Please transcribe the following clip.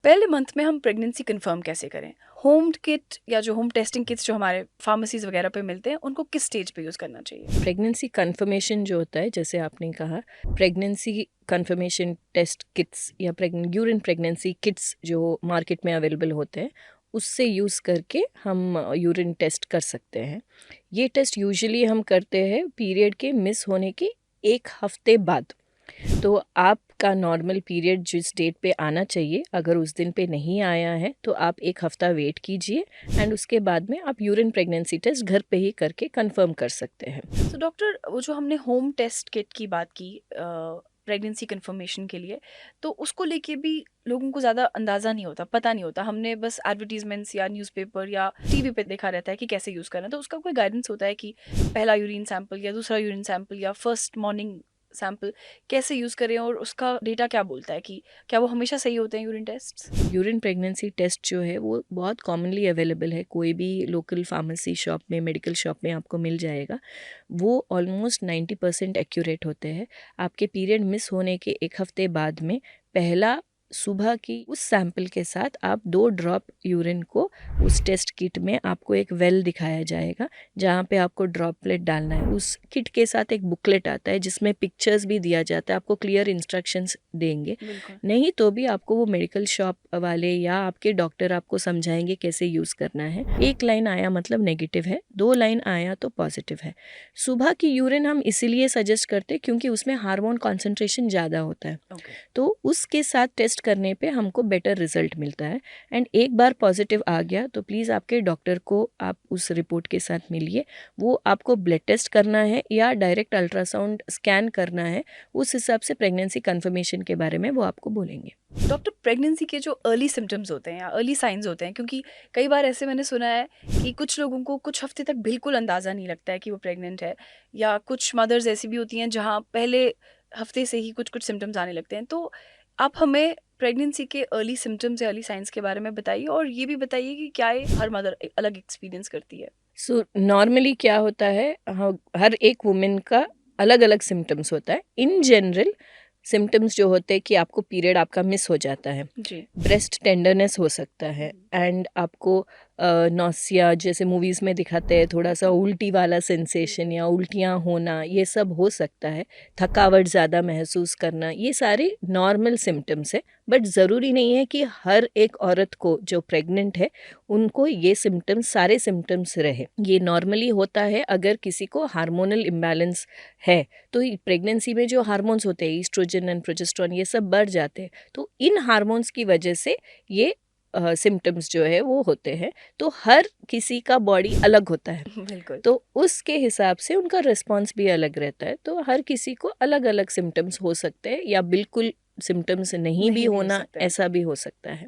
पहले मंथ में हम प्रेगनेंसी कंफर्म कैसे करें? होम किट या जो होम टेस्टिंग किट्स जो हमारे फार्मेसीज़ वगैरह पे मिलते हैं, उनको किस स्टेज पे यूज़ करना चाहिए? प्रेगनेंसी कंफर्मेशन जो होता है, जैसे आपने कहा, प्रेगनेंसी कंफर्मेशन टेस्ट किट्स या यूरिन प्रेगनेंसी किट्स जो मार्केट में अवेलेबल होते हैं, उससे यूज़ करके हम यूरिन टेस्ट कर सकते हैं। ये टेस्ट यूजुअली हम करते हैं पीरियड के मिस होने के 1 हफ्ते बाद। तो आपका नॉर्मल पीरियड जिस डेट पे आना चाहिए, अगर उस दिन पे नहीं आया है तो आप 1 हफ्ता वेट कीजिए एंड उसके बाद में आप यूरिन प्रेगनेंसी टेस्ट घर पे ही करके कंफर्म कर सकते हैं। तो डॉक्टर, वो जो हमने होम टेस्ट किट की बात की प्रेगनेंसी कंफर्मेशन के लिए, तो उसको लेके भी लोगों को ज़्यादा अंदाज़ा नहीं होता, पता नहीं होता। हमने बस एडवर्टाइजमेंट्स या न्यूज़पेपर या टीवी पे देखा रहता है कि कैसे यूज़ करना है। तो उसका कोई गाइडेंस होता है कि पहला यूरिन सैंपल या दूसरा यूरिन सैंपल या फर्स्ट मॉर्निंग सैंपल कैसे यूज़ करें, और उसका डेटा क्या बोलता है कि क्या वो हमेशा सही होते हैं urine tests? Urine pregnancy test जो है वो बहुत कॉमनली अवेलेबल है, कोई भी लोकल फार्मेसी शॉप में, मेडिकल शॉप में आपको मिल जाएगा। वो ऑलमोस्ट 90% एक्यूरेट होते हैं। आपके पीरियड मिस होने के 1 हफ्ते बाद में पहला सुबह की उस सैंपल के साथ आप 2 ड्रॉप यूरिन को उस टेस्ट किट में आपको एक वेल दिखाया जाएगा जहाँ पे आपको ड्रॉपलेट डालना है। उस किट के साथ एक बुकलेट आता है जिसमें पिक्चर्स भी दिया जाता है, आपको क्लियर इंस्ट्रक्शंस देंगे। बिल्कुल। नहीं तो भी आपको वो मेडिकल शॉप वाले या आपके डॉक्टर आपको समझाएंगे कैसे यूज़ करना है। 1 लाइन आया मतलब नेगेटिव है, 2 लाइन आया तो पॉजिटिव है। सुबह की यूरिन हम इसीलिए सजेस्ट करते हैं क्योंकि उसमें हार्मोन कॉन्सेंट्रेशन ज़्यादा होता है, ओके। तो उसके साथ टेस्ट करने पे हमको बेटर रिजल्ट मिलता है। एंड एक बार पॉजिटिव आ गया तो प्लीज़ आपके डॉक्टर को आप उस रिपोर्ट के साथ मिलिए। वो आपको ब्लड टेस्ट करना है या डायरेक्ट अल्ट्रासाउंड स्कैन करना है, उस हिसाब से प्रेगनेंसी कंफर्मेशन के बारे में वो आपको बोलेंगे। डॉक्टर, प्रेगनेंसी के जो अर्ली सिम्टम्स होते हैं या अर्ली साइंस होते हैं, क्योंकि कई बार ऐसे मैंने सुना है कि कुछ लोगों को कुछ हफ्ते तक बिल्कुल अंदाज़ा नहीं लगता है कि वो प्रेग्नेंट है, या कुछ मदर्स ऐसी भी होती हैं जहाँ पहले हफ्ते से ही कुछ कुछ सिम्टम्स आने लगते हैं। तो आप हमें प्रेगनेंसी के अर्ली सिम्टम्स या अर्ली साइंस के बारे में बताइए, और ये भी बताइए कि क्या ये हर मदर अलग एक्सपीरियंस करती है? सो नॉर्मली क्या होता है, हर एक वुमेन का अलग अलग सिम्टम्स होता है। इन जनरल सिम्टम्स जो होते हैं कि आपको पीरियड आपका मिस हो जाता है, जी। ब्रेस्ट टेंडरनेस हो सकता है एंड आपको नौसिया जैसे मूवीज़ में दिखाते हैं, थोड़ा सा उल्टी वाला सेंसेशन या उल्टियाँ होना, ये सब हो सकता है। थकावट ज़्यादा महसूस करना, ये सारे नॉर्मल सिम्टम्स है। बट ज़रूरी नहीं है कि हर एक औरत को जो प्रेग्नेंट है उनको ये सिम्टम्स, सारे सिम्टम्स रहे। ये नॉर्मली होता है अगर किसी को हार्मोनल इम्बैलेंस है। तो प्रेगनेंसी में जो हार्मोन्स होते हैं, ईस्ट्रोजन एंड प्रोजेस्टेरोन, ये सब बढ़ जाते हैं। तो इन हार्मोन्स की वजह से ये सिम्टम्स जो है वो होते हैं। तो हर किसी का बॉडी अलग होता है, बिल्कुल। तो उसके हिसाब से उनका रिस्पॉन्स भी अलग रहता है। तो हर किसी को अलग अलग सिम्टम्स हो सकते हैं या बिल्कुल सिम्टम्स नहीं भी नहीं भी हो होना, सकता है। ऐसा भी हो सकता है।